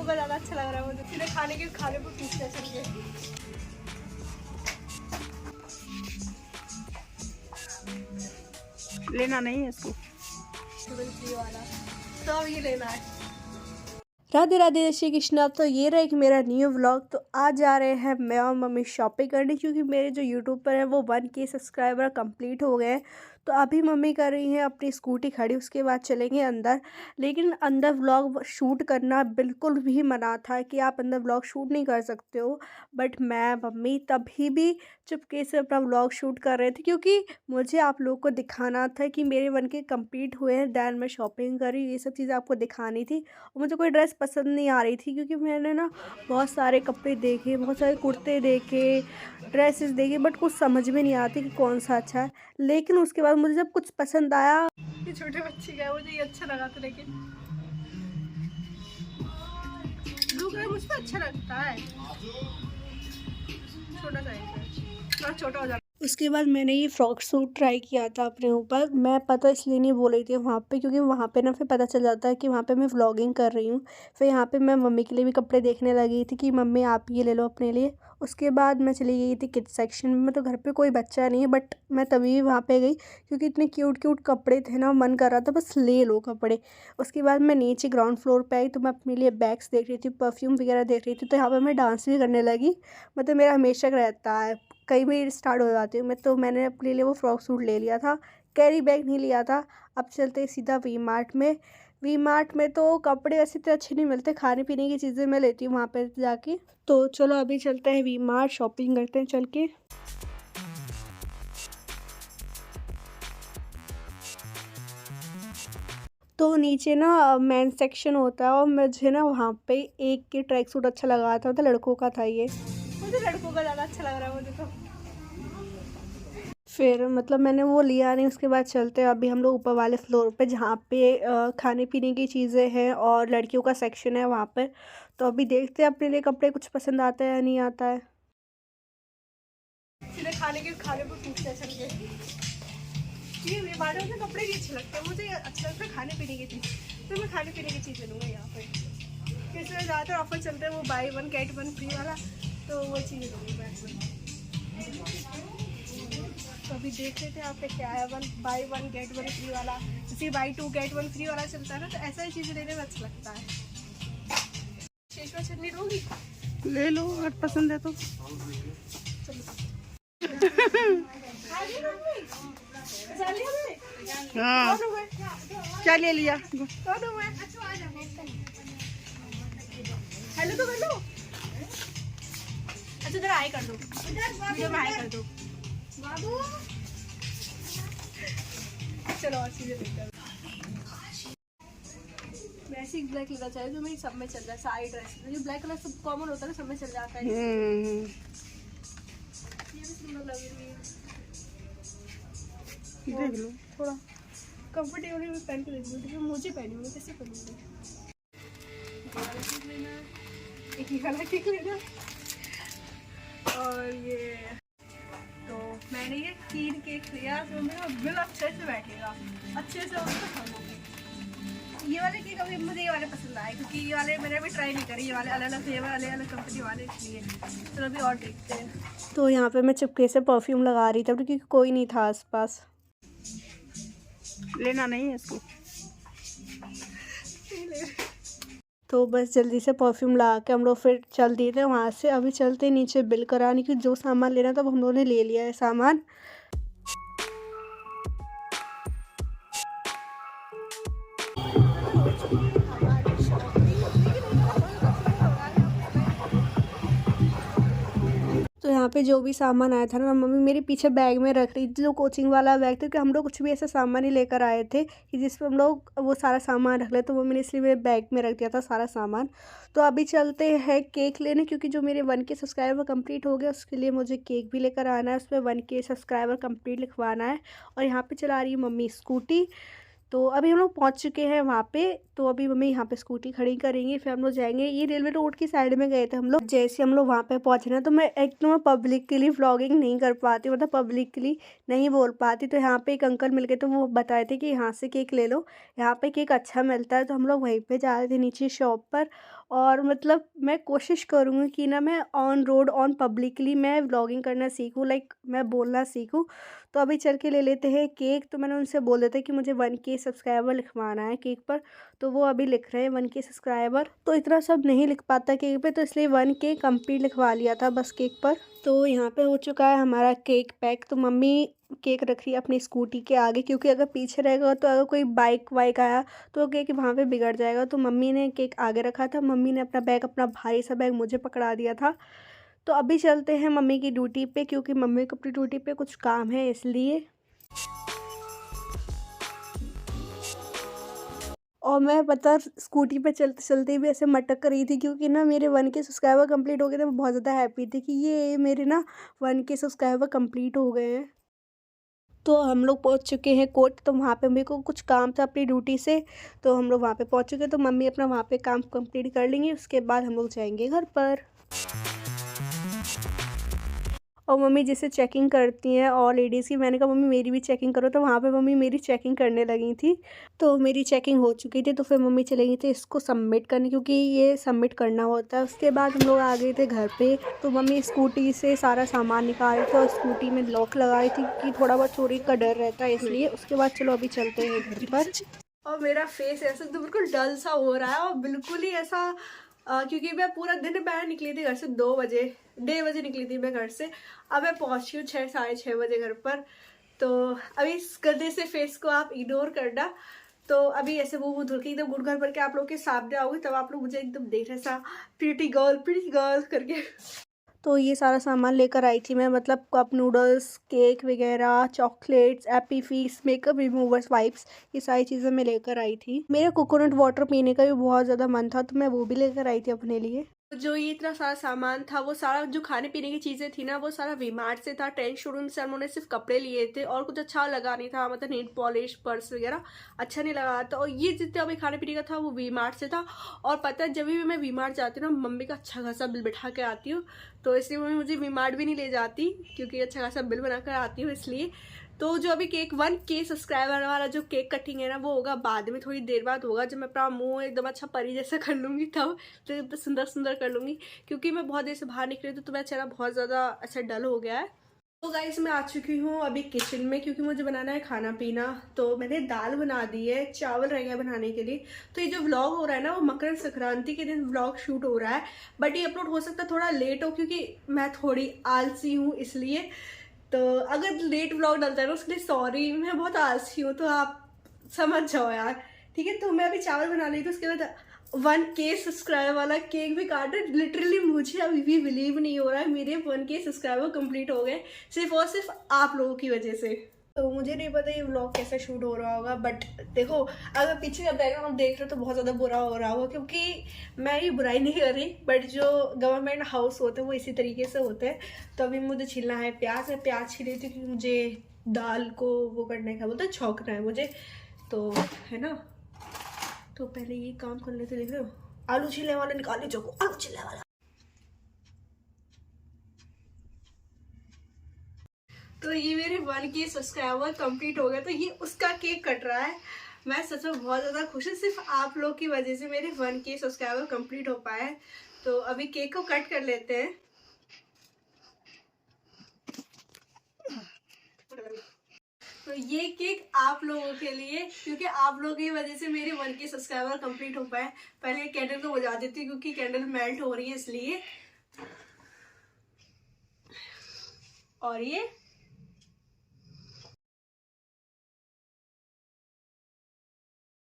लड़कों का ज़्यादा अच्छा लग रहा है मुझे, सीधे खाने को पूछते चल के। लेना नहीं है इसको, वाला तो अब ये लेना है। राधे राधे, जय श्री कृष्णा। तो ये रहा एक मेरा न्यू व्लॉग। तो आज जा रहे हैं मैं और मम्मी शॉपिंग करने, क्योंकि मेरे जो यूट्यूब पर है वो 1K सब्सक्राइबर कंप्लीट हो गए हैं। तो अभी मम्मी कर रही हैं अपनी स्कूटी खड़ी, उसके बाद चलेंगे अंदर। लेकिन अंदर व्लॉग शूट करना बिल्कुल भी मना था कि आप अंदर व्लॉग शूट नहीं कर सकते हो। बट मैं मम्मी तभी भी चुपके से अपना व्लॉग शूट कर रहे थे, क्योंकि मुझे आप लोग को दिखाना था कि मेरे 1K कंप्लीट हुए हैं, दैन मैं शॉपिंग करी, ये सब चीज़ें आपको दिखानी थी। और मुझे कोई ड्रेस पसंद नहीं आ रही थी, क्योंकि मैंने ना बहुत सारे कपड़े देखे, बहुत सारे कुर्ते देखे, ड्रेसेस देखे, बट कुछ समझ में नहीं आती कि कौन सा अच्छा है। लेकिन उसके बाद मुझे जब कुछ पसंद आया, ये छोटे बच्चे का है, मुझे ये अच्छा लगा था। लेकिन ब्लू कलर मुझ पर अच्छा लगता है, छोटा सा है, थोड़ा छोटा हो जाता है। उसके बाद मैंने ये फ्रॉक सूट ट्राई किया था अपने ऊपर। मैं पता इसलिए नहीं बोल रही थी वहाँ पे, क्योंकि वहाँ पे ना फिर पता चल जाता है कि वहाँ पे मैं व्लॉगिंग कर रही हूँ। फिर यहाँ पे मैं मम्मी के लिए भी कपड़े देखने लगी थी कि मम्मी आप ये ले लो अपने लिए। उसके बाद मैं चली गई थी किड्स सेक्शन में। तो घर पे कोई बच्चा नहीं है, बट मैं तभी भी वहाँ पे गई क्योंकि इतने क्यूट क्यूट कपड़े थे ना, मन कर रहा था बस ले लो कपड़े। उसके बाद मैं नीचे ग्राउंड फ्लोर पे आई, तो मैं अपने लिए बैग्स देख रही थी, परफ्यूम वगैरह देख रही थी। तो यहाँ पर मैं डांस भी करने लगी। मतलब मेरा हमेशा का रहता है, कई भी स्टार्ट हो जाती हूँ मैं। तो मैंने अपने लिए वो फ्रॉक सूट ले लिया था, कैरी बैग नहीं लिया था। अब चलते सीधा वी मार्ट में। वी मार्ट में तो कपड़े ऐसे तो अच्छे नहीं मिलते, खाने पीने की चीज़ें मैं लेती हूँ वहाँ पे जाके। तो चलो अभी चलते हैं वी मार्ट, शॉपिंग करते हैं चल के। तो नीचे ना मेंस सेक्शन होता है, और मुझे ना वहाँ पे एक के ट्रैक सूट अच्छा लगा था, मतलब लड़कों का था ये। मुझे लड़कों का ज़्यादा अच्छा लग रहा है मुझे तो। फिर मतलब मैंने वो लिया नहीं। उसके बाद चलते हैं अभी हम लोग ऊपर वाले फ्लोर पे, जहाँ पे खाने पीने की चीज़ें हैं और लड़कियों का सेक्शन है वहाँ पर। तो अभी देखते हैं अपने लिए कपड़े कुछ पसंद आता है या नहीं आता है। सीधे खाने को पूछते चल के। ये बारे में कपड़े भी अच्छे लगते हैं मुझे, अच्छा लगता है खाने पीने की चीज़। तो मैं खाने पीने की चीज़ें लूँगा यहाँ पे, क्योंकि ज़्यादातर ऑफर चलते हैं वो बाई 1 गेट 1 फ्री वाला। तो वो चीज़ें लूँगी मैं। तो अभी देख लेते हैं यहाँ पे क्या है, बाई 1 गेट 1 फ्री वाला। जैसे बाई 2 गेट 1 फ्री वाला चलता है ना, तो ऐसा ही चीज़ें लेने में अच्छा लगता है। शेषवा चटनी लूँगी, ले लो अगर पसंद है तो। हाँ क्या ले लिया? हेलो तो कर लो। अच्छा इधर हाय कर दो, वीडियो में हाय कर दो। चलो और चीजें देखते हैं। मैं ऐसी ब्लैक लेना चाहिए जो मेरी सब में चल जाए, सारी ड्रेस जो ब्लैक कलर सब कॉमन होता है ना, सब में चल जाता है। ये भी सुंदर लग रही है, देख लो। थोड़ा कंफर्टेबल में पहन के देख लो। मुझे पहनी हुई कैसे पहनूंगी? एक ही वाला केक लेना। और ये तो मैंने ये 3 केक लिया, तो मेरा बिल अच्छे से बैठेगा, अच्छे से उसको खाऊंगी। ये वाले केक अभी मुझे ये वाले पसंद आए, क्योंकि ये वाले मैंने अभी ट्राई नहीं करी, ये वाले अलग अलग फ्लेवर, अलग अलग कंपनी वाले, इसलिए चलो अभी और देखते हैं। तो यहाँ पे मैं चुपके से परफ्यूम लगा रही थी क्योंकि कोई नहीं था आसपास। लेना नहीं है इसको। तो बस जल्दी से परफ्यूम लगा के हम लोग फिर चल दिए थे वहाँ से। अभी चलते नीचे बिल कराने की, जो सामान लेना था वो हम लोगों ने ले लिया है सामान। तो यहाँ पे जो भी सामान आया था ना, मम्मी मेरे पीछे बैग में रख रही थी, जो कोचिंग वाला बैग था, कि हम लोग कुछ भी ऐसा सामान ही लेकर आए थे कि जिसमें हम लोग वो सारा सामान रख ले। तो मम्मी ने इसलिए मेरे बैग में रख दिया था सारा सामान। तो अभी चलते हैं केक लेने, क्योंकि जो मेरे 1K सब्सक्राइबर कंप्लीट हो गया उसके लिए मुझे केक भी लेकर आना है, उसमें 1K सब्सक्राइबर कंप्लीट लिखवाना है। और यहाँ पर चला रही है मम्मी स्कूटी। तो अभी हम लोग पहुंच चुके हैं वहाँ पे। तो अभी मम्मी यहाँ पे स्कूटी खड़ी करेंगे, फिर हम लोग जाएंगे। ये रेलवे रोड की साइड में गए थे हम लोग। जैसे हम लोग वहाँ पे पहुँचे ना, तो मैं पब्लिकली व्लॉगिंग नहीं कर पाती, मतलब पब्लिकली नहीं बोल पाती। तो यहाँ पे एक अंकल मिल गए, तो वो बताए थे कि यहाँ से केक ले लो, यहाँ पे केक अच्छा मिलता है। तो हम लोग वहीं पे जा रहे थे नीचे शॉप पर। और मतलब मैं कोशिश करूँगी कि ना मैं ऑन रोड ऑन पब्लिकली मैं व्लॉगिंग करना सीखूँ, लाइक मैं बोलना सीखूँ। तो अभी चल के ले लेते हैं केक। तो मैंने उनसे बोल दिया था कि मुझे 1K सब्सक्राइबर लिखवाना है केक पर। तो वो अभी लिख रहे हैं 1K सब्सक्राइबर। तो इतना सब नहीं लिख पाता केक पे, तो इसलिए 1K कंप्लीट लिखवा लिया था बस केक पर। तो यहाँ पे हो चुका है हमारा केक पैक। तो मम्मी केक रख रही है अपनी स्कूटी के आगे, क्योंकि अगर पीछे रहेगा तो अगर कोई बाइक वाइक आया तो केक वहाँ पे बिगड़ जाएगा। तो मम्मी ने केक आगे रखा था। मम्मी ने अपना बैग, अपना भारी सा बैग मुझे पकड़ा दिया था। तो अभी चलते हैं मम्मी की ड्यूटी पे, क्योंकि मम्मी को अपनी ड्यूटी पे कुछ काम है इसलिए। और मैं पता स्कूटी पे चलते चलते भी ऐसे मटक रही थी, क्योंकि ना मेरे 1K सब्सक्राइबर कंप्लीट हो गए थे। मैं बहुत ज़्यादा हैप्पी थी कि ये मेरे ना 1K सब्सक्राइबर कंप्लीट हो गए हैं। तो हम लोग पहुंच चुके हैं कोर्ट। तो वहाँ पे मेरे को कुछ काम था अपनी ड्यूटी से, तो हम लोग वहाँ पे पहुंच चुके। तो मम्मी अपना वहाँ पे काम कंप्लीट कर लेंगी, उसके बाद हम लोग जाएंगे घर पर। और मम्मी जैसे चेकिंग करती हैं और लेडीज़ की, मैंने कहा मम्मी मेरी भी चेकिंग करो। तो वहाँ पे मम्मी मेरी चेकिंग करने लगी थी। तो मेरी चेकिंग हो चुकी थी, तो फिर मम्मी चले गई थी इसको सबमिट करने, क्योंकि ये सबमिट करना होता है। उसके बाद हम लोग आ गए थे घर पे। तो मम्मी स्कूटी से सारा सामान निकाल रही थी और स्कूटी में लॉक लगाई थी, कि थोड़ा बहुत चोरी का डर रहता है इसलिए। उसके बाद चलो अभी चलते हैं घर पर। और मेरा फेस ऐसा तो बिल्कुल डल सा हो रहा है, और बिल्कुल ही ऐसा क्योंकि मैं पूरा दिन बाहर निकली थी घर से 1:30 बजे निकली थी मैं घर से। अब मैं पहुंची हूँ 6 साढ़े 6 बजे घर पर। तो अभी इस गंदे से फेस को आप इग्नोर करना। तो अभी ऐसे वो धुल के एकदम गुड़ घर भर के आप लोग के सामने आओगे, तब आप लोग मुझे एकदम देख रहे सा प्रीटी गर्ल करके। तो ये सारा सामान लेकर आई थी मैं, मतलब कप नूडल्स, केक वगैरह, चॉकलेट्स, एप्पी फिज, मेकअप रिमूवर्स, वाइप्स, ये सारी चीज़ें मैं लेकर आई थी। मेरा कोकोनट वाटर पीने का भी बहुत ज़्यादा मन था, तो मैं वो भी लेकर आई थी अपने लिए। जो ये इतना सारा सामान था, वो सारा जो खाने पीने की चीज़ें थी ना, वो सारा वी-मार्ट से था। ट्रेंड शोरूम से हमने सिर्फ कपड़े लिए थे और कुछ अच्छा लगा नहीं था, मतलब नेल पॉलिश, पर्स वगैरह अच्छा नहीं लगा था। और ये जितना भी खाने पीने का था वो वी-मार्ट से था। और पता है जब भी मैं वी-मार्ट जाती हूँ ना, मम्मी का अच्छा खासा बिल बैठा के आती हूँ, तो इसलिए मम्मी मुझे वी-मार्ट भी नहीं ले जाती, क्योंकि अच्छा खासा बिल बना कर आती हूँ इसलिए। तो जो अभी केक 1K सब्सक्राइबर वाला जो केक कटिंग है ना, वो होगा बाद में, थोड़ी देर बाद होगा, जब मैं अपना मुंह एकदम अच्छा परी जैसा कर लूँगी तब, तो सुंदर सुंदर कर लूँगी। क्योंकि मैं बहुत देर से बाहर निकली थी, तो मेरा चेहरा बहुत ज़्यादा अच्छा डल हो गया है। तो गाइस मैं आ चुकी हूँ अभी किचन में, क्योंकि मुझे बनाना है खाना पीना। तो मैंने दाल बना दी है, चावल रह गया बनाने के लिए। तो ये जो व्लॉग हो रहा है ना, वो मकर संक्रांति के दिन व्लॉग शूट हो रहा है, बट ये अपलोड हो सकता है थोड़ा लेट हो, क्योंकि मैं थोड़ी आलसी हूँ इसलिए। तो अगर लेट व्लॉग डलता है ना, उसके लिए सॉरी, मैं बहुत आलसी हूँ, तो आप समझ जाओ यार, ठीक है। तो मैं अभी चावल बना ली थी, उसके बाद 1K सब्सक्राइबर वाला केक भी काटा। लिटरली मुझे अभी भी बिलीव नहीं हो रहा है मेरे 1K सब्सक्राइबर कंप्लीट हो गए, सिर्फ और सिर्फ आप लोगों की वजह से। तो मुझे नहीं पता ये व्लॉग कैसे शूट हो रहा होगा, बट देखो अगर पीछे का बैकग्राउंड देख रहे हो तो बहुत ज़्यादा बुरा हो रहा होगा, क्योंकि मैं ये बुराई नहीं कर रही, बट जो गवर्नमेंट हाउस होते हैं वो इसी तरीके से होते हैं। तो अभी मुझे छीलना है प्याज, मैं प्याज छील रही थी, क्योंकि मुझे दाल को वो करने का बोलते हैं, छौंकना है मुझे, तो है ना। तो पहले ये काम कर लेते, देख रहे हो आलू छीलने वाला निकाल लीजिए, आलू छीलने वाला। तो ये मेरे 1K सब्सक्राइबर कंप्लीट हो गया, तो ये उसका केक कट रहा है। मैं सच में बहुत ज़्यादा खुश हूँ, सिर्फ आप लोग की वजह से मेरे 1K सब्सक्राइबर कंप्लीट हो पाए। तो अभी केक को कट कर लेते हैं। तो ये केक आप लोगों के लिए, क्योंकि आप लोगों की वजह से मेरे 1K सब्सक्राइबर कंप्लीट हो पाए। पहले कैंडल को बजा देती हूँ, क्योंकि कैंडल मेल्ट हो रही है इसलिए। और ये